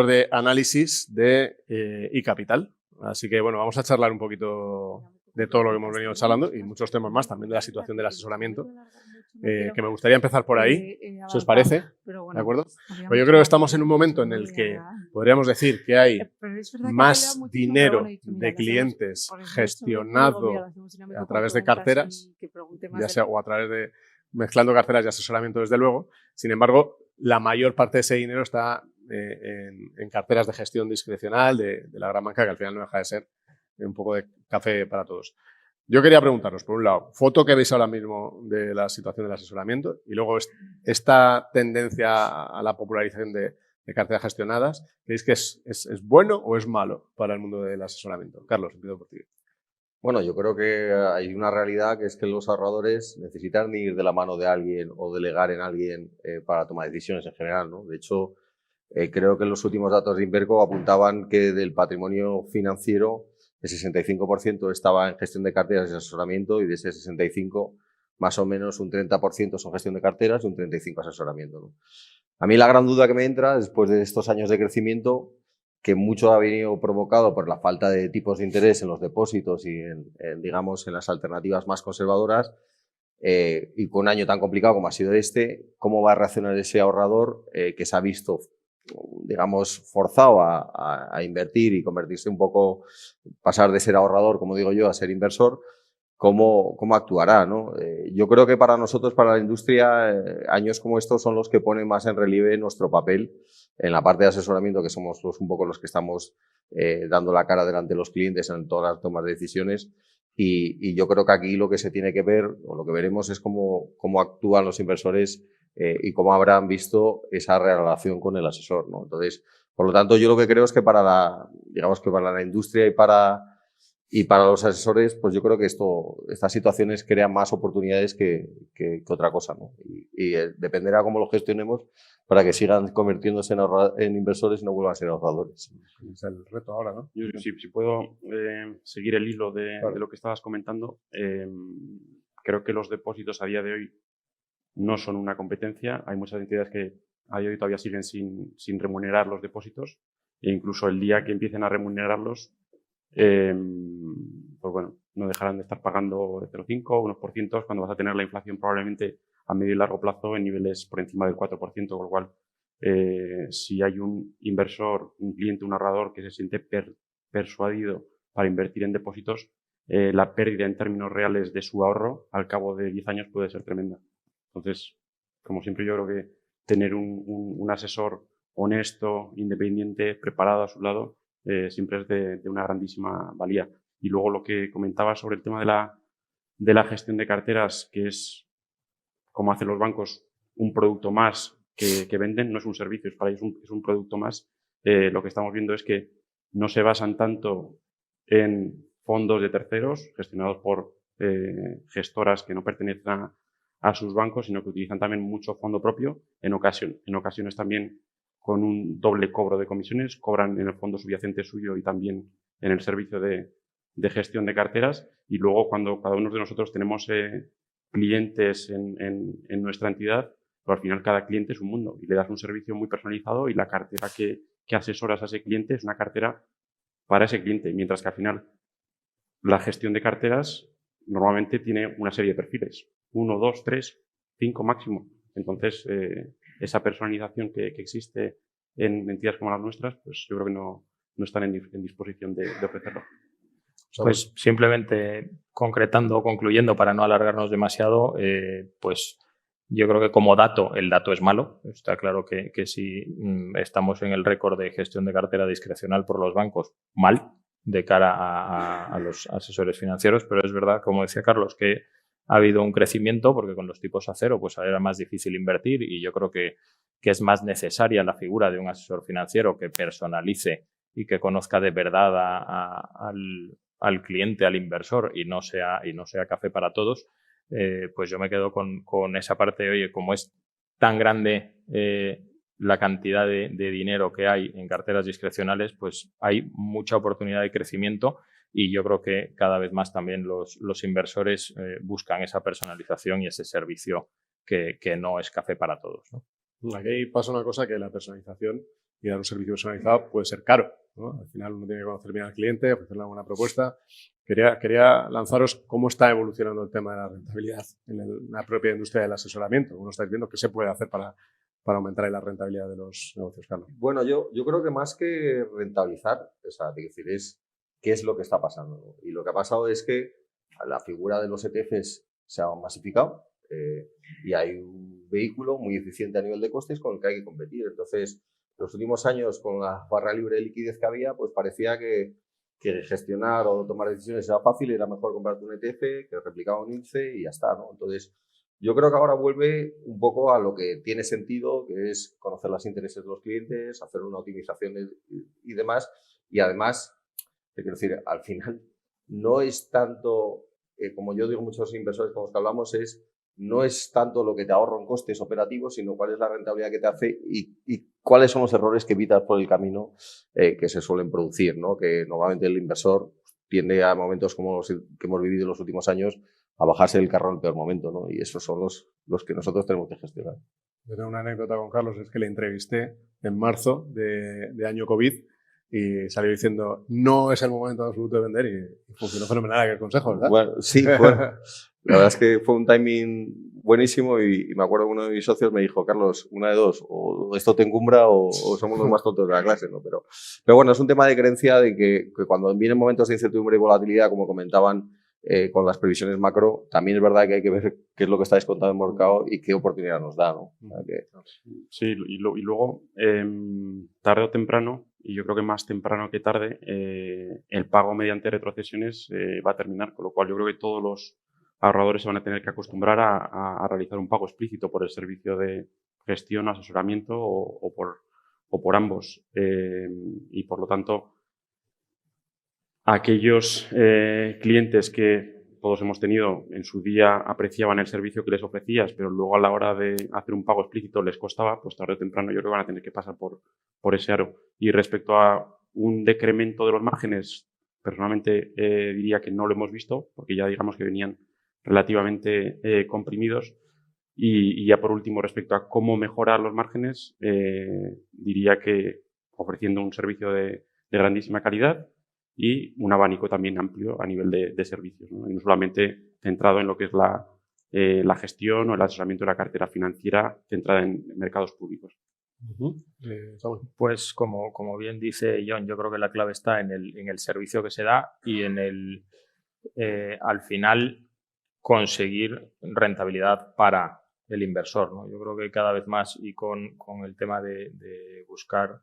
de análisis de iCapital. Así que, bueno, vamos a charlar un poquito de todo lo que hemos venido charlando y muchos temas más, también de la situación del asesoramiento, que me gustaría empezar por ahí, si os parece, ¿de acuerdo? Pues yo creo que estamos en un momento en el que podríamos decir que hay más dinero de clientes gestionado a través de carteras, ya sea o a través de mezclando carteras y asesoramiento, desde luego. Sin embargo, la mayor parte de ese dinero está en carteras de gestión discrecional de la gran banca, que al final no deja de ser un poco de café para todos. Yo quería preguntaros, por un lado, foto que veis ahora mismo de la situación del asesoramiento y luego esta tendencia a la popularización de carteras gestionadas, ¿creéis que es bueno o es malo para el mundo del asesoramiento? Carlos, empiezo por ti. Bueno, yo creo que hay una realidad que es que los ahorradores necesitan ir de la mano de alguien o delegar en alguien para tomar decisiones en general, ¿no? De hecho, creo que los últimos datos de Inverco apuntaban que del patrimonio financiero el 65% estaba en gestión de carteras y asesoramiento, y de ese 65 más o menos un 30% son gestión de carteras y un 35% asesoramiento, ¿no? A mí la gran duda que me entra después de estos años de crecimiento, que mucho ha venido provocado por la falta de tipos de interés en los depósitos y digamos, en las alternativas más conservadoras, y con un año tan complicado como ha sido este, ¿cómo va a reaccionar ese ahorrador que se ha visto, digamos, forzado a invertir y convertirse un poco, pasar de ser ahorrador, como digo yo, a ser inversor? ¿Cómo actuará, ¿no? Yo creo que para nosotros, para la industria, años como estos son los que ponen más en relieve nuestro papel en la parte de asesoramiento, que somos un poco los que estamos dando la cara delante de los clientes en todas las tomas de decisiones. Y yo creo que aquí lo que se tiene que ver, o lo que veremos, es cómo actúan los inversores y cómo habrán visto esa relación con el asesor, ¿no? Entonces, por lo tanto, yo lo que creo es que digamos que para la industria y para los asesores, pues yo creo que estas situaciones crean más oportunidades que otra cosa, ¿no? Y dependerá cómo lo gestionemos para que sigan convirtiéndose en inversores y no vuelvan a ser ahorradores. Es el reto ahora, ¿no? Yo, si puedo seguir el hilo de lo que estabas comentando, creo que los depósitos a día de hoy no son una competencia. Hay muchas entidades que a día de hoy todavía siguen sin remunerar los depósitos, e incluso el día que empiecen a remunerarlos, pues bueno, no dejarán de estar pagando de 0,5 o unos por cientos, cuando vas a tener la inflación probablemente a medio y largo plazo en niveles por encima del 4%, con lo cual si hay un inversor, un cliente, un ahorrador que se siente persuadido para invertir en depósitos, la pérdida en términos reales de su ahorro al cabo de 10 años puede ser tremenda. Entonces, como siempre, yo creo que tener un asesor honesto, independiente, preparado a su lado, siempre es de una grandísima valía. Y luego lo que comentaba sobre el tema de la gestión de carteras, que es, como hacen los bancos, un producto más que venden, no es un servicio, para ellos es un producto más. Lo que estamos viendo es que no se basan tanto en fondos de terceros gestionados por gestoras que no pertenecen a sus bancos, sino que utilizan también mucho fondo propio, en ocasiones también con un doble cobro de comisiones, cobran en el fondo subyacente suyo y también en el servicio de gestión de carteras. Y luego, cuando cada uno de nosotros tenemos clientes en nuestra entidad, pero al final cada cliente es un mundo y le das un servicio muy personalizado, y la cartera que asesoras a ese cliente es una cartera para ese cliente, mientras que al final la gestión de carteras normalmente tiene una serie de perfiles, 1, 2, 3, 5 máximo. Entonces, esa personalización que existe en entidades como las nuestras, pues yo creo que no están en disposición de ofrecerlo. Pues simplemente concretando o concluyendo, para no alargarnos demasiado, pues yo creo que como dato, el dato es malo. Está claro que si estamos en el récord de gestión de cartera discrecional por los bancos, mal de cara a los asesores financieros, pero es verdad, como decía Carlos, que ha habido un crecimiento porque con los tipos a cero pues era más difícil invertir, y yo creo que es más necesaria la figura de un asesor financiero que personalice y que conozca de verdad al cliente, al inversor, y no sea café para todos. Pues yo me quedo con esa parte. Oye, como es tan grande la cantidad de dinero que hay en carteras discrecionales, pues hay mucha oportunidad de crecimiento, y yo creo que cada vez más también los inversores buscan esa personalización y ese servicio que no es café para todos, ¿no? Aquí pasa una cosa, que la personalización y dar un servicio personalizado puede ser caro, ¿no? Al final uno tiene que conocer bien al cliente, ofrecerle una buena propuesta. Quería lanzaros cómo está evolucionando el tema de la rentabilidad en la propia industria del asesoramiento. ¿Cómo estáis viendo qué se puede hacer para aumentar la rentabilidad de los negocios, Carlos? Bueno, yo creo que más que rentabilizar, o sea, decir, es qué es lo que está pasando, ¿no? Y lo que ha pasado es que la figura de los ETFs se ha masificado y hay un vehículo muy eficiente a nivel de costes con el que hay que competir. Entonces, los últimos años, con la barra libre de liquidez que había, pues parecía que gestionar o tomar decisiones era fácil, era mejor comprarte un ETF que replicaba un índice y ya está, ¿no? Entonces, yo creo que ahora vuelve un poco a lo que tiene sentido, que es conocer los intereses de los clientes, hacer una optimización y demás. Y además, te quiero decir, al final no es tanto, como yo digo muchos inversores con los que hablamos, no es tanto lo que te ahorra en costes operativos, sino cuál es la rentabilidad que te hace y cuáles son los errores que evitas por el camino que se suelen producir, ¿no? Que normalmente el inversor tiende a momentos como los que hemos vivido en los últimos años a bajarse del carro en el peor momento, ¿no? Y esos son los que nosotros tenemos que gestionar. Yo tengo una anécdota con Carlos, es que le entrevisté en marzo de año COVID y salió diciendo, no es el momento absoluto de vender y funcionó fenomenal aquel consejo, ¿verdad? Bueno, sí, bueno, la verdad es que fue un timing buenísimo y me acuerdo que uno de mis socios me dijo, Carlos, una de dos, o esto te encumbra o somos los más tontos de la clase, ¿no? Pero bueno, es un tema de creencia de que cuando vienen momentos de incertidumbre y volatilidad, como comentaban, con las previsiones macro, también es verdad que hay que ver qué es lo que está descontado en el mercado y qué oportunidad nos da, ¿no? O sea que... Sí, y luego, tarde o temprano, y yo creo que más temprano que tarde, el pago mediante retrocesiones va a terminar, con lo cual yo creo que todos los ahorradores se van a tener que acostumbrar a realizar un pago explícito por el servicio de gestión, asesoramiento o por ambos. Y por lo tanto, aquellos clientes que todos hemos tenido en su día apreciaban el servicio que les ofrecías, pero luego a la hora de hacer un pago explícito les costaba, pues tarde o temprano yo creo que van a tener que pasar por ese aro. Y respecto a un decremento de los márgenes, personalmente diría que no lo hemos visto, porque ya digamos que venían relativamente comprimidos. Y ya por último, respecto a cómo mejorar los márgenes, diría que ofreciendo un servicio de grandísima calidad y un abanico también amplio a nivel de servicios, ¿no? Y no solamente centrado en lo que es la gestión o el asesoramiento de la cartera financiera centrada en mercados públicos. Pues como bien dice John, yo creo que la clave está en el servicio que se da y en al final conseguir rentabilidad para el inversor, ¿no? Yo creo que cada vez más y con el tema de buscar,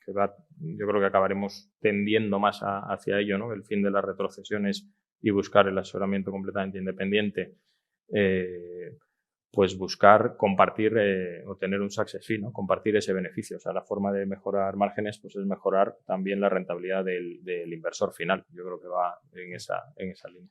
yo creo que acabaremos tendiendo más hacia ello, ¿no? El fin de las retrocesiones y buscar el asesoramiento completamente independiente, pues buscar compartir o tener un success fee, ¿no? Compartir ese beneficio. O sea, la forma de mejorar márgenes pues es mejorar también la rentabilidad del inversor final. Yo creo que va en esa línea.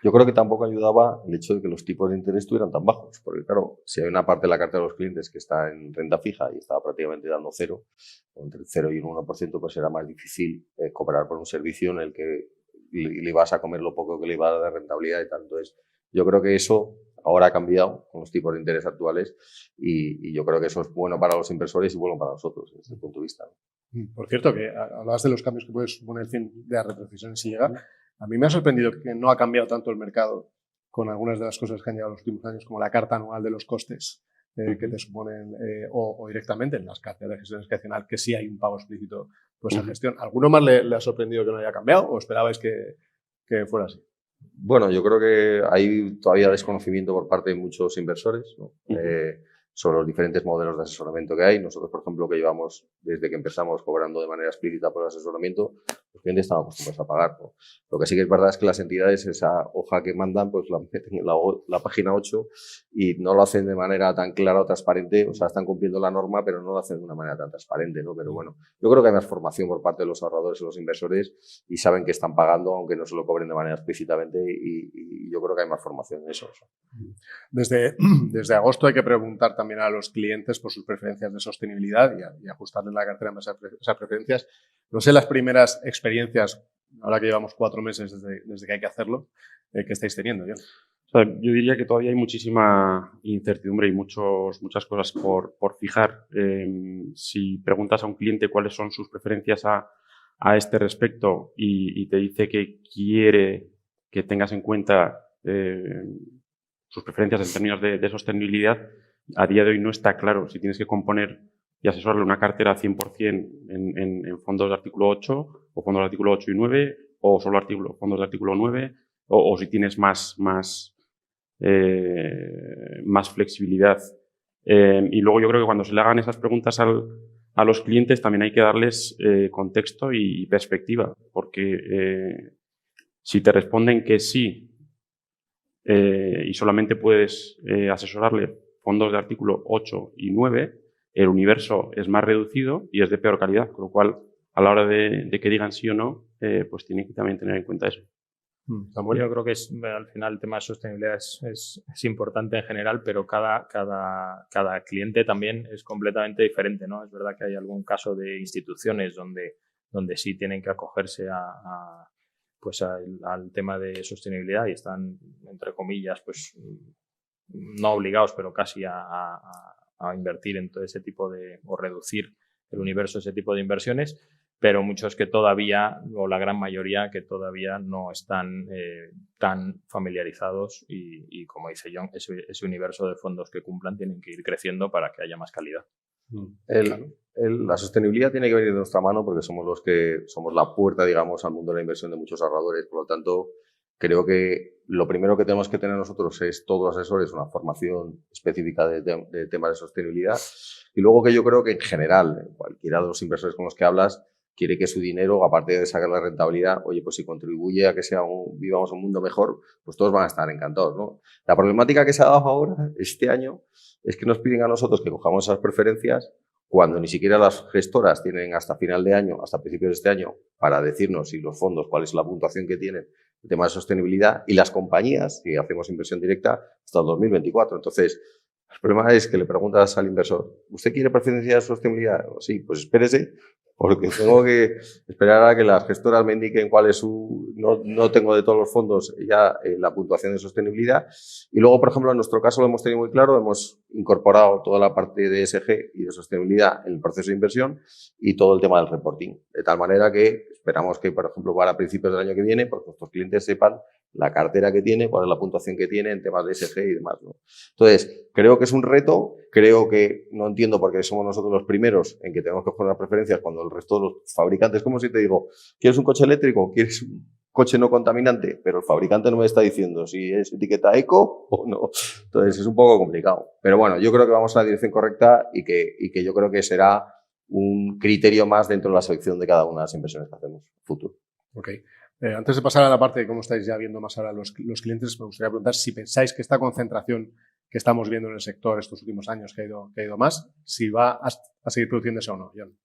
Yo creo que tampoco ayudaba el hecho de que los tipos de interés estuvieran tan bajos, porque claro, si hay una parte de la cartera de los clientes que está en renta fija y estaba prácticamente dando cero, o entre el 0 y un 1%, pues era más difícil cobrar por un servicio en el que le ibas a comer lo poco que le iba a dar de rentabilidad y tal. Entonces, yo creo que eso ahora ha cambiado con los tipos de interés actuales y yo creo que eso es bueno para los inversores y bueno para nosotros desde ese punto de vista, ¿no? Por cierto, que hablabas de los cambios que puede suponer el fin de las retrocesiones si llega. A mí me ha sorprendido que no ha cambiado tanto el mercado con algunas de las cosas que han llegado en los últimos años, como la carta anual de los costes que te suponen, o directamente en las cartas de gestión discrecional, que sí hay un pago explícito pues, a gestión. ¿Alguno más le ha sorprendido que no haya cambiado o esperabais que fuera así? Bueno, yo creo que hay todavía desconocimiento por parte de muchos inversores, ¿no? Sobre los diferentes modelos de asesoramiento que hay. Nosotros, por ejemplo, que llevamos desde que empezamos cobrando de manera explícita por el asesoramiento, los clientes están acostumbrados a pagar, ¿no? Lo que sí que es verdad es que las entidades, esa hoja que mandan, pues la meten en la página 8 y no lo hacen de manera tan clara o transparente. O sea, están cumpliendo la norma, pero no lo hacen de una manera tan transparente, ¿no? Pero bueno, yo creo que hay más formación por parte de los ahorradores y los inversores y saben que están pagando, aunque no se lo cobren de manera explícitamente, y yo creo que hay más formación en eso. Desde agosto hay que preguntar también a los clientes por sus preferencias de sostenibilidad y ajustarles la cartera a esas preferencias. No sé las primeras experiencias, ahora que llevamos 4 meses desde que hay que hacerlo, que estáis teniendo, John. O sea, yo diría que todavía hay muchísima incertidumbre y muchas cosas por fijar. Si preguntas a un cliente cuáles son sus preferencias a este respecto y te dice que quiere que tengas en cuenta sus preferencias en términos de sostenibilidad, a día de hoy no está claro si tienes que componer y asesorarle una cartera 100% en fondos de artículo 8 o fondos de artículo 8 y 9 o solo fondos de artículo 9 o si tienes más flexibilidad. Y luego yo creo que cuando se le hagan esas preguntas a los clientes también hay que darles contexto y perspectiva, porque si te responden que sí y solamente puedes asesorarle fondos de artículo 8 y 9, el universo es más reducido y es de peor calidad, con lo cual a la hora de que digan sí o no, pues tienen que también tener en cuenta eso. Samuel. Yo creo que al final el tema de sostenibilidad es importante en general, pero cada cliente también es completamente diferente, ¿no? Es verdad que hay algún caso de instituciones donde sí tienen que acogerse pues al tema de sostenibilidad y están, entre comillas, pues no obligados, pero casi a invertir en todo ese tipo o reducir el universo, ese tipo de inversiones. Pero muchos que todavía, o la gran mayoría, que todavía no están tan familiarizados y como dice John, ese universo de fondos que cumplan tienen que ir creciendo para que haya más calidad. La sostenibilidad tiene que venir de nuestra mano porque somos los que somos la puerta, digamos, al mundo de la inversión de muchos ahorradores. Por lo tanto, creo que lo primero que tenemos que tener nosotros es, todos los asesores, una formación específica de temas de sostenibilidad. Y luego que yo creo que en general, cualquiera de los inversores con los que hablas, quiere que su dinero, aparte de sacar la rentabilidad, oye, pues si contribuye a que vivamos un mundo mejor, pues todos van a estar encantados, ¿no? La problemática que se ha dado ahora, este año, es que nos piden a nosotros que cojamos esas preferencias cuando ni siquiera las gestoras tienen hasta final de año, hasta principios de este año, para decirnos si los fondos, cuál es la puntuación que tienen el tema de sostenibilidad, y las compañías, si hacemos inversión directa, hasta el 2024. Entonces, el problema es que le preguntas al inversor, ¿usted quiere preferencia de sostenibilidad? Sí, pues espérese, porque tengo que esperar a que las gestoras me indiquen cuál es no tengo de todos los fondos ya la puntuación de sostenibilidad. Y luego, por ejemplo, en nuestro caso lo hemos tenido muy claro, hemos incorporado toda la parte de ESG y de sostenibilidad en el proceso de inversión y todo el tema del reporting. De tal manera que esperamos que, por ejemplo, para principios del año que viene, pues nuestros clientes sepan la cartera que tiene, cuál es la puntuación que tiene en temas de ESG y demás, ¿no? Entonces, creo que es un reto, creo que no entiendo por qué somos nosotros los primeros en que tenemos que poner las preferencias cuando el resto de los fabricantes, como si te digo, ¿quieres un coche eléctrico? ¿Quieres un coche no contaminante? Pero el fabricante no me está diciendo si es etiqueta eco o no. Entonces, es un poco complicado. Pero bueno, yo creo que vamos a la dirección correcta y que yo creo que será un criterio más dentro de la selección de cada una de las inversiones que hacemos en futuro. Ok. Antes de pasar a la parte de cómo estáis ya viendo más ahora los clientes, me gustaría preguntar si pensáis que esta concentración que estamos viendo en el sector estos últimos años que ha ido más, si va a seguir produciéndose o no, John.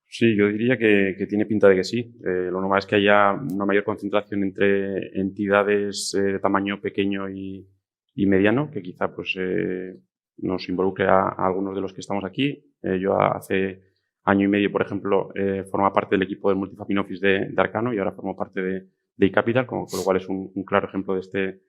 Sí, yo diría que tiene pinta de que sí. Lo normal es que haya una mayor concentración entre entidades de tamaño pequeño y mediano, que quizá pues nos involucre a algunos de los que estamos aquí. Yo hace año y medio, por ejemplo, forma parte del equipo del Multifamily Office de Arcano y ahora formo parte de eCapital, con lo cual es un claro ejemplo de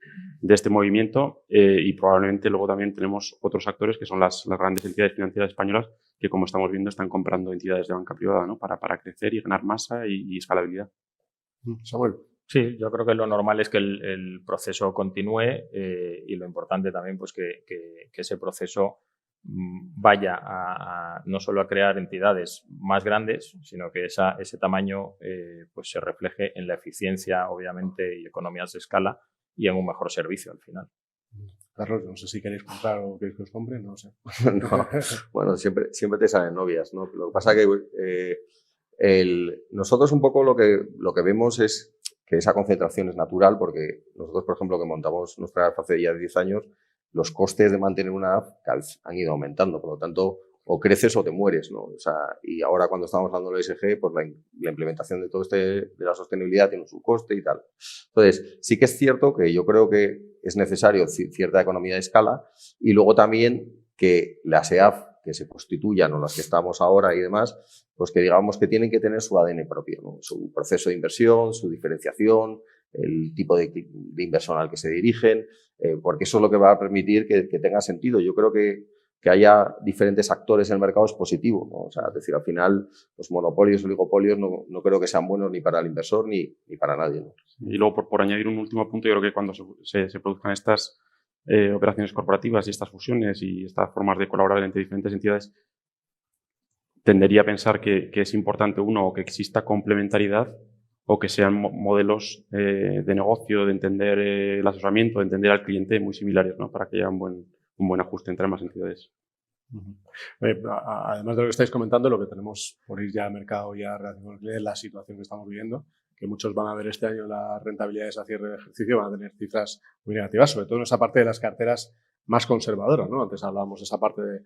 este movimiento y probablemente luego también tenemos otros actores que son las grandes entidades financieras españolas que, como estamos viendo, están comprando entidades de banca privada, ¿no? para crecer y ganar masa y escalabilidad. Samuel. Sí, yo creo que lo normal es que el proceso continúe y lo importante también pues que ese proceso vaya no solo a crear entidades más grandes, sino que ese tamaño pues se refleje en la eficiencia, obviamente, y economías de escala y en un mejor servicio al final. Carlos, no sé si queréis comprar o queréis que os compre, no sé. No, bueno, siempre te salen novias, ¿no? Lo que pasa es que nosotros un poco lo que vemos es que esa concentración es natural porque nosotros, por ejemplo, que montamos nuestra app hace ya 10 años, los costes de mantener una app han ido aumentando, por lo tanto, o creces o te mueres, ¿no? O sea, y ahora cuando estamos hablando del ESG, pues la implementación de todo de la sostenibilidad tiene su coste y tal. Entonces, sí que es cierto que yo creo que es necesario cierta economía de escala y luego también que las EAF que se constituyan o las que estamos ahora y demás, pues que digamos que tienen que tener su ADN propio, ¿no? Su proceso de inversión, su diferenciación, el tipo de inversor al que se dirigen, porque eso es lo que va a permitir que tenga sentido. Yo creo que haya diferentes actores en el mercado es positivo, ¿no? O sea, es decir, al final los monopolios, oligopolios no creo que sean buenos ni para el inversor ni para nadie, ¿no? Y luego, por añadir un último punto, yo creo que cuando se produzcan estas operaciones corporativas y estas fusiones y estas formas de colaborar entre diferentes entidades, tendería a pensar que es importante, uno, que exista complementariedad o que sean modelos de negocio, de entender el asesoramiento, de entender al cliente muy similares, ¿no? Para que haya un buen ajuste entre ambas entidades. Además de lo que estáis comentando, lo que tenemos por ir ya al mercado ya relacionado con la situación que estamos viviendo, que muchos van a ver este año las rentabilidades a cierre de ejercicio, van a tener cifras muy negativas, sobre todo en esa parte de las carteras más conservadoras, ¿no? Antes hablábamos de esa parte de...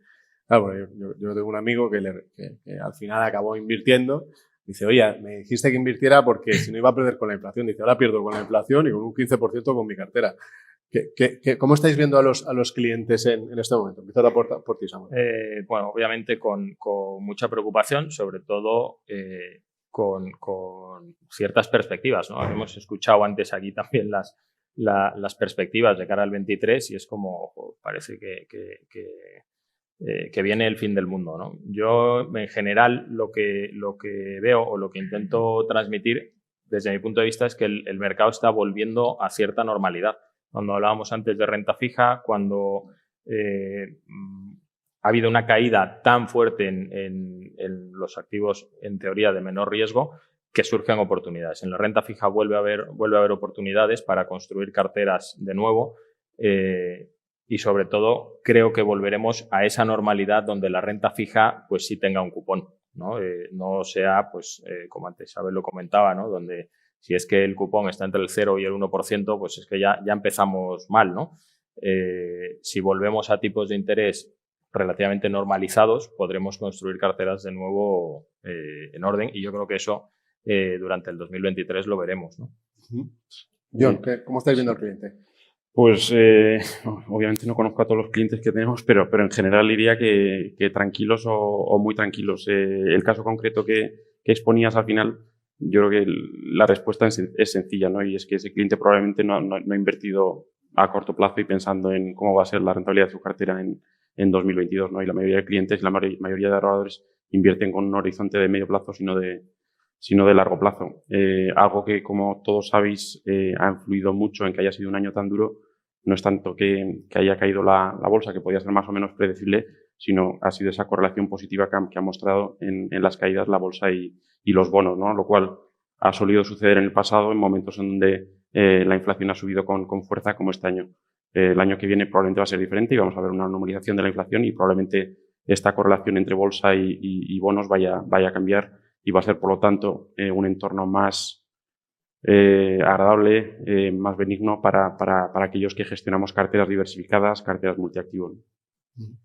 Claro, yo tengo un amigo que al final acabó invirtiendo. Dice, oye, me dijiste que invirtiera porque si no iba a perder con la inflación. Dice, ahora pierdo con la inflación y con un 15% con mi cartera. ¿Cómo estáis viendo a los clientes en este momento? Empezad por ti, Samuel. Bueno, obviamente con mucha preocupación, sobre todo con ciertas perspectivas, ¿no? Hemos escuchado antes aquí también las perspectivas de cara al 23 y es como, ojo, parece que viene el fin del mundo, ¿no? Yo, en general, lo que veo o lo que intento transmitir desde mi punto de vista es que el mercado está volviendo a cierta normalidad. Cuando hablábamos antes de renta fija, cuando ha habido una caída tan fuerte en los activos, en teoría, de menor riesgo, que surgen oportunidades. En la renta fija vuelve a haber oportunidades para construir carteras de nuevo y, sobre todo, creo que volveremos a esa normalidad donde la renta fija pues sí tenga un cupón, ¿no? No sea, pues, como antes Abel lo comentaba, ¿no? Donde si es que el cupón está entre el 0 y el 1%, pues es que ya empezamos mal, ¿no? Si volvemos a tipos de interés relativamente normalizados, podremos construir carteras de nuevo en orden y yo creo que eso durante el 2023 lo veremos, ¿no? John, ¿cómo estáis viendo al cliente? Pues obviamente no conozco a todos los clientes que tenemos, pero en general diría que tranquilos o muy tranquilos. El caso concreto que exponías al final, yo creo que la respuesta es sencilla, ¿no? Y es que ese cliente probablemente no ha invertido a corto plazo y pensando en cómo va a ser la rentabilidad de su cartera en 2022, ¿no? Y la mayoría de clientes, la mayoría de ahorradores invierten con un horizonte de medio plazo, sino de largo plazo. Algo que, como todos sabéis, ha influido mucho en que haya sido un año tan duro, no es tanto que haya caído la bolsa, que podía ser más o menos predecible, sino ha sido esa correlación positiva que ha mostrado en las caídas la bolsa y los bonos, ¿no? Lo cual ha solido suceder en el pasado en momentos en donde la inflación ha subido con fuerza, como este año. El año que viene probablemente va a ser diferente y vamos a ver una normalización de la inflación y probablemente esta correlación entre bolsa y bonos vaya a cambiar y va a ser, por lo tanto, un entorno más agradable, más benigno para aquellos que gestionamos carteras diversificadas, carteras multiactivos.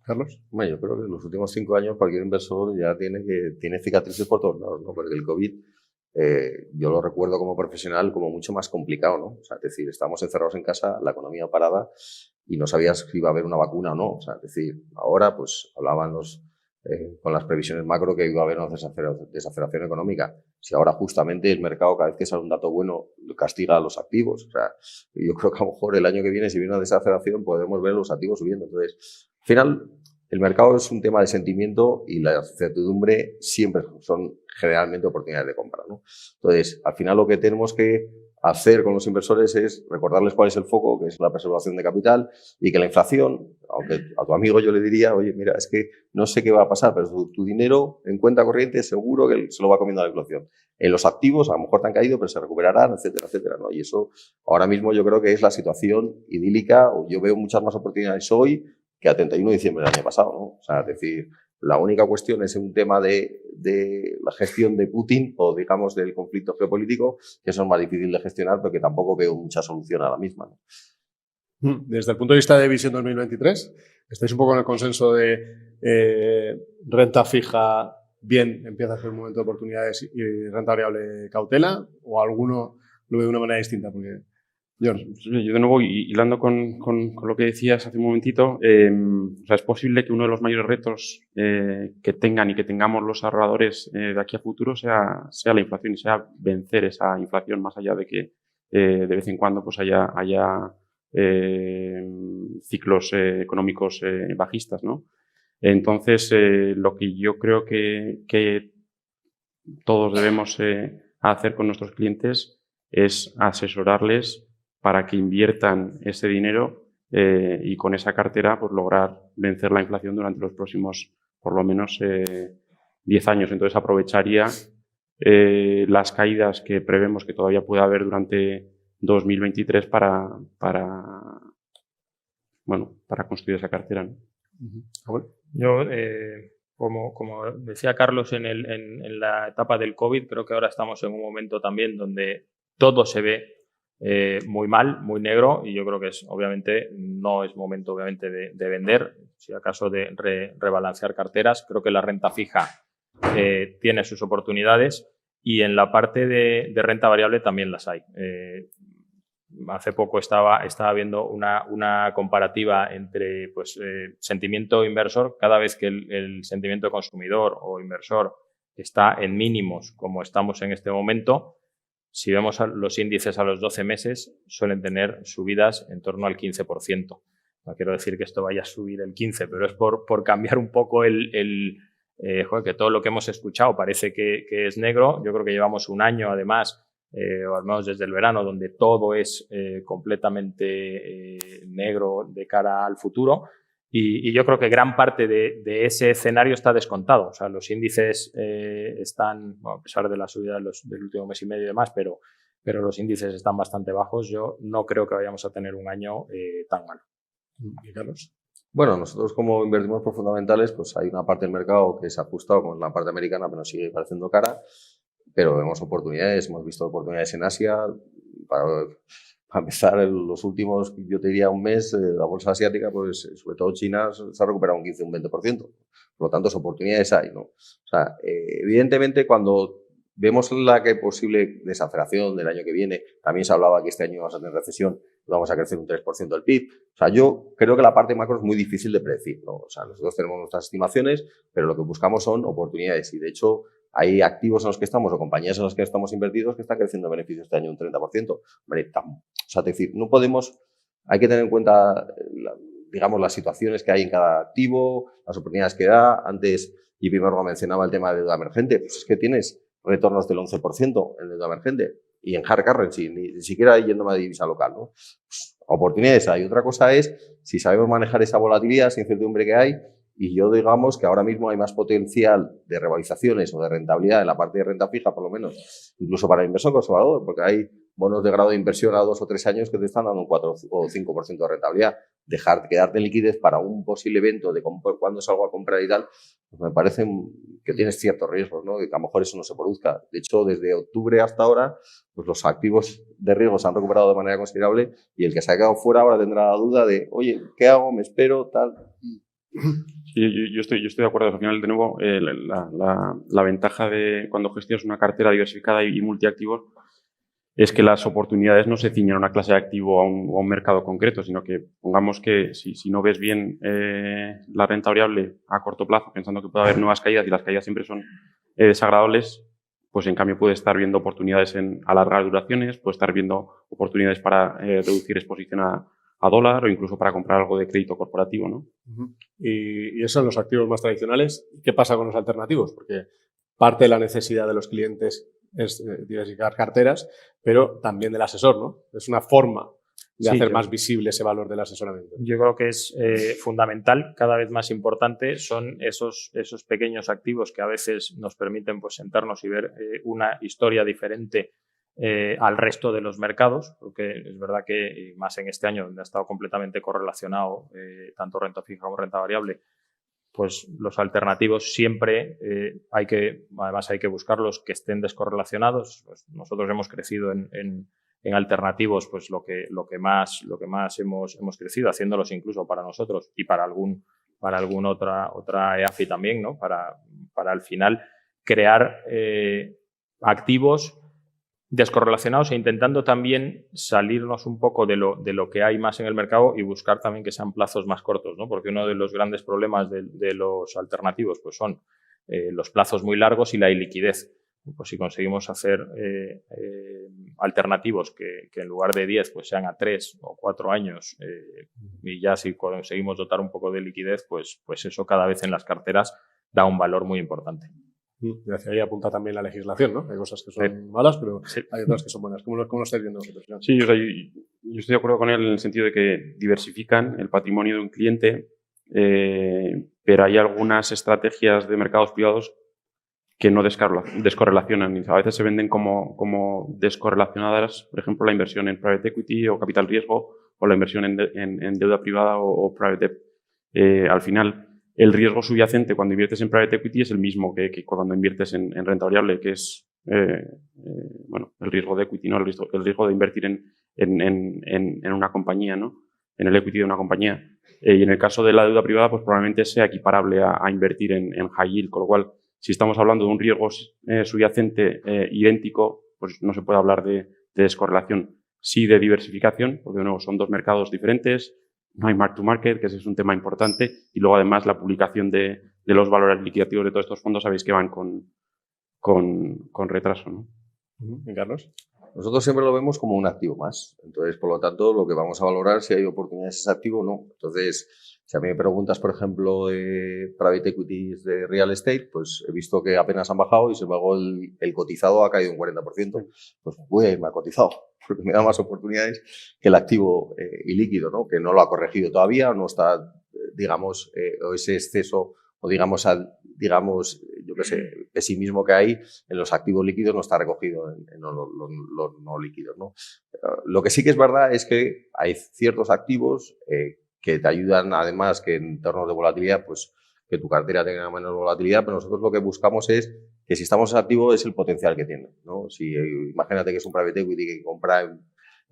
Carlos. Bueno, yo creo que en los últimos 5 años cualquier inversor ya tiene cicatrices por todos lados, ¿no? Porque el COVID, yo lo recuerdo como profesional como mucho más complicado, ¿no? O sea, es decir, estábamos encerrados en casa, la economía parada y no sabías si iba a haber una vacuna o no. O sea, es decir, ahora pues hablaban con las previsiones macro que iba a haber una desaceleración económica. Si ahora justamente el mercado, cada vez que sale un dato bueno, castiga a los activos. O sea, yo creo que a lo mejor el año que viene, si viene una desaceleración, podemos ver los activos subiendo. Entonces, al final, el mercado es un tema de sentimiento y la certidumbre siempre son generalmente oportunidades de compra, ¿no? Entonces, al final lo que tenemos que hacer con los inversores es recordarles cuál es el foco, que es la preservación de capital y que la inflación, aunque a tu amigo yo le diría, oye, mira, es que no sé qué va a pasar, pero tu dinero en cuenta corriente seguro que se lo va comiendo la inflación. En los activos a lo mejor te han caído, pero se recuperarán, etcétera, etcétera, ¿no? Y eso ahora mismo yo creo que es la situación idílica, o yo veo muchas más oportunidades hoy que a 31 de diciembre del año pasado, ¿no? O sea, es decir, la única cuestión es un tema de la gestión de Putin o, digamos, del conflicto geopolítico, que eso es más difícil de gestionar, pero que tampoco veo mucha solución a la misma, ¿no? Desde el punto de vista de visión 2023, ¿estáis un poco en el consenso de renta fija bien, empieza a ser un momento de oportunidades y renta variable cautela? ¿O alguno lo ve de una manera distinta? Porque yo de nuevo, hilando con lo que decías hace un momentito, o sea, es posible que uno de los mayores retos que tengan y que tengamos los ahorradores de aquí a futuro sea la inflación y sea vencer esa inflación, más allá de que de vez en cuando pues haya ciclos económicos bajistas, ¿no? Entonces, lo que yo creo que todos debemos hacer con nuestros clientes es asesorarles para que inviertan ese dinero y con esa cartera pues lograr vencer la inflación durante los próximos por lo menos 10 años. Entonces aprovecharía las caídas que prevemos que todavía pueda haber durante 2023 para construir esa cartera, ¿no? Yo, como decía Carlos en la etapa del COVID, creo que ahora estamos en un momento también donde todo se ve muy mal, muy negro, y yo creo que obviamente no es momento obviamente de vender, si acaso de rebalancear carteras. Creo que la renta fija tiene sus oportunidades y en la parte de renta variable también las hay. Hace poco estaba viendo una comparativa entre sentimiento inversor. Cada vez que el sentimiento consumidor o inversor está en mínimos, como estamos en este momento, si vemos los índices a los 12 meses, suelen tener subidas en torno al 15%. No quiero decir que esto vaya a subir el 15%, pero es por cambiar un poco que todo lo que hemos escuchado parece que es negro. Yo creo que llevamos un año, además, o al menos desde el verano, donde todo es completamente negro de cara al futuro. Y yo creo que gran parte de ese escenario está descontado. O sea, los índices están, a pesar de la subida del último mes y medio y demás, pero los índices están bastante bajos. Yo no creo que vayamos a tener un año tan malo. ¿Y Carlos? Bueno, nosotros como invertimos por fundamentales, pues hay una parte del mercado que se ha ajustado con la parte americana, pero nos sigue pareciendo cara. Pero vemos oportunidades, hemos visto oportunidades en Asia. Para empezar, en los últimos, yo te diría un mes, la bolsa asiática, pues sobre todo China, se ha recuperado un 15, un 20%. Por lo tanto, oportunidades hay, ¿no? O sea, evidentemente, cuando vemos la que posible desaceleración del año que viene, también se hablaba que este año vamos a tener recesión, vamos a crecer un 3% del PIB. O sea, yo creo que la parte macro es muy difícil de predecir, ¿no? O sea, nosotros tenemos nuestras estimaciones, pero lo que buscamos son oportunidades y, de hecho, hay activos en los que estamos o compañías en las que estamos invertidos que están creciendo beneficios este año un 30%. O sea, es decir, no podemos, hay que tener en cuenta, digamos, las situaciones que hay en cada activo, las oportunidades que da. Antes, JP Morgan mencionaba el tema de deuda emergente. Pues es que tienes retornos del 11% en deuda emergente y en hard currency, ni siquiera yéndome a divisa local, ¿no? Pues, oportunidades hay. Otra cosa es si sabemos manejar esa volatilidad, esa incertidumbre que hay. Y yo digamos que ahora mismo hay más potencial de revalorizaciones o de rentabilidad en la parte de renta fija, por lo menos, incluso para el inversor conservador, porque hay bonos de grado de inversión a 2 o 3 años que te están dando un 4 o 5% de rentabilidad. Quedarte en liquidez para un posible evento de cuándo salgo a comprar y tal, pues me parece que tienes ciertos riesgos, ¿no? Y que a lo mejor eso no se produzca. De hecho, desde octubre hasta ahora, pues los activos de riesgo se han recuperado de manera considerable y el que se ha quedado fuera ahora tendrá la duda de, oye, ¿qué hago? ¿Me espero? Tal. Sí, yo estoy de acuerdo. Al final, de nuevo, la ventaja de cuando gestionas una cartera diversificada y multiactivos es que las oportunidades no se ciñen a una clase de activo o a un mercado concreto, sino que pongamos que si no ves bien la renta variable a corto plazo, pensando que puede haber nuevas caídas y las caídas siempre son desagradables, pues en cambio puedes estar viendo oportunidades en alargar duraciones, puedes estar viendo oportunidades para reducir exposición a dólar o incluso para comprar algo de crédito corporativo, ¿no? Y esos son los activos más tradicionales. ¿Qué pasa con los alternativos? Porque parte de la necesidad de los clientes es diversificar carteras, pero también del asesor, ¿no? Es una forma de hacer más visible ese valor del asesoramiento. Yo creo que es fundamental, cada vez más importante, son esos pequeños activos que a veces nos permiten pues sentarnos y ver una historia diferente al resto de los mercados, porque es verdad que más en este año donde ha estado completamente correlacionado tanto renta fija como renta variable, pues los alternativos siempre hay que buscarlos que estén descorrelacionados. Pues nosotros hemos crecido en alternativos pues lo que más hemos crecido, haciéndolos incluso para nosotros y para alguna otra EAFI también, ¿no? Para al final crear activos descorrelacionados e intentando también salirnos un poco de lo que hay más en el mercado y buscar también que sean plazos más cortos, ¿no? Porque uno de los grandes problemas de los alternativos pues son los plazos muy largos y la iliquidez. pues si conseguimos hacer alternativos que en lugar de 10 pues sean a 3 o 4 años y ya si conseguimos dotar un poco de liquidez, pues eso cada vez en las carteras da un valor muy importante. Y hacia ahí apunta también la legislación, ¿no? Hay cosas que son malas, pero hay otras que son buenas. ¿Cómo lo estáis viendo vosotros? Sí, o sea, yo estoy de acuerdo con él en el sentido de que diversifican el patrimonio de un cliente, pero hay algunas estrategias de mercados privados que no descorrelacionan. A veces se venden como descorrelacionadas, por ejemplo, la inversión en private equity o capital riesgo o la inversión en deuda privada o private debt. Al final, el riesgo subyacente cuando inviertes en private equity es el mismo que cuando inviertes en renta variable, que es bueno, el riesgo de equity, ¿no? El riesgo de invertir en una compañía, ¿no? En el equity de una compañía. Y en el caso de la deuda privada, pues probablemente sea equiparable a invertir en high yield, con lo cual, si estamos hablando de un riesgo subyacente idéntico, pues no se puede hablar de descorrelación. Sí de diversificación, porque de nuevo son dos mercados diferentes, no hay mark to market, que ese es un tema importante, y luego además la publicación de los valores liquidativos de todos estos fondos, sabéis que van con retraso, ¿no? ¿Y Carlos? Nosotros siempre lo vemos como un activo más. Entonces, por lo tanto, lo que vamos a valorar si hay oportunidades es activo o no. Entonces, si a mí me preguntas, por ejemplo, de private equities de real estate, pues he visto que apenas han bajado y sin embargo el cotizado ha caído un 40%. Pues voy a irme a cotizado porque me da más oportunidades que el activo ilíquido, ¿no? Que no lo ha corregido todavía, no está, digamos, o ese exceso o digamos, yo qué sé, el pesimismo que hay en los activos líquidos no está recogido en los no líquidos, ¿no? Lo que sí que es verdad es que hay ciertos activos que te ayudan, además, que en entornos de volatilidad, pues que tu cartera tenga menos volatilidad, pero nosotros lo que buscamos es que si estamos activos es el potencial que tiene, ¿no? Si imagínate que es un private equity que compra en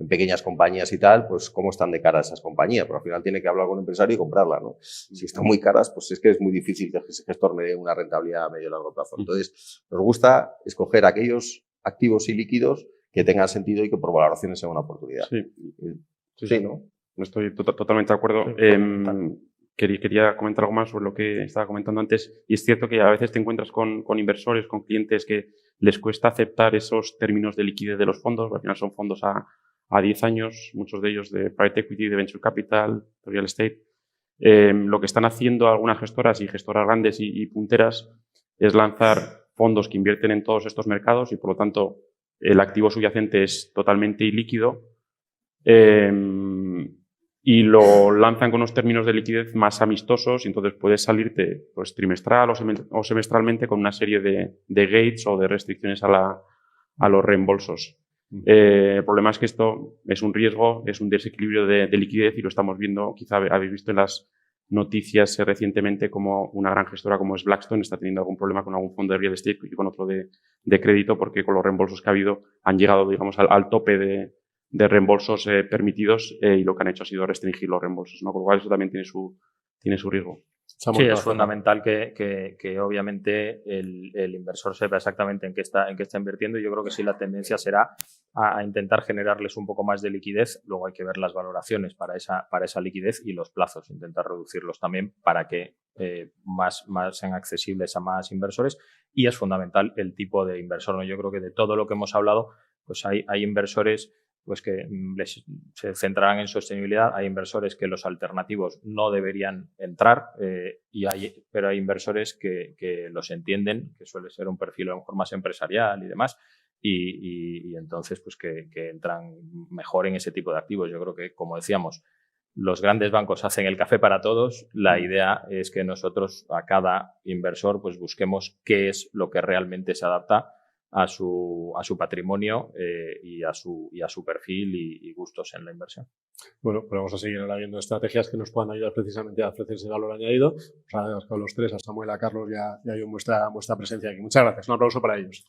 pequeñas compañías y tal, pues cómo están de cara esas compañías, pero al final tiene que hablar con un empresario y comprarla, ¿no? Si están muy caras, pues es que es muy difícil que ese gestor me dé una rentabilidad a medio y largo plazo. Entonces, nos gusta escoger aquellos activos y líquidos que tengan sentido y que por valoraciones sea una oportunidad. Sí, ¿no? Estoy totalmente de acuerdo. Quería comentar algo más sobre lo que estaba comentando antes. Y es cierto que a veces te encuentras con inversores, con clientes que les cuesta aceptar esos términos de liquidez de los fondos. Al final son fondos a 10 años, muchos de ellos de private equity, de venture capital, de real estate. Lo que están haciendo algunas gestoras y gestoras grandes y punteras es lanzar fondos que invierten en todos estos mercados y, por lo tanto, el activo subyacente es totalmente ilíquido. Y lo lanzan con unos términos de liquidez más amistosos y entonces puedes salirte pues, trimestral o semestralmente con una serie de gates o de restricciones a los reembolsos. El problema es que esto es un riesgo, es un desequilibrio de liquidez y lo estamos viendo, quizá habéis visto en las noticias recientemente como una gran gestora como es Blackstone está teniendo algún problema con algún fondo de real estate y con otro de crédito porque con los reembolsos que ha habido han llegado, digamos, al tope de reembolsos permitidos y lo que han hecho ha sido restringir los reembolsos, ¿no? Con lo cual eso también tiene su riesgo. Sí, es fundamental que obviamente el inversor sepa exactamente en qué está invirtiendo y yo creo que sí la tendencia será a intentar generarles un poco más de liquidez. Luego hay que ver las valoraciones para esa liquidez y los plazos, intentar reducirlos también para que más sean accesibles a más inversores y es fundamental el tipo de inversor, ¿no? Yo creo que de todo lo que hemos hablado, pues hay inversores pues que se centrarán en sostenibilidad. Hay inversores que los alternativos no deberían entrar, pero hay inversores que los entienden, que suele ser un perfil a lo mejor más empresarial y demás, y entonces pues que entran mejor en ese tipo de activos. Yo creo que, como decíamos, los grandes bancos hacen el café para todos. La idea es que nosotros a cada inversor pues busquemos qué es lo que realmente se adapta a su patrimonio y a su perfil y gustos en la inversión. Bueno, pues vamos a seguir ahora viendo estrategias que nos puedan ayudar precisamente a ofrecer ese valor añadido. Os agradezco a los tres, a Samuel, a Carlos y a John vuestra presencia aquí. Muchas gracias. Un aplauso para ellos.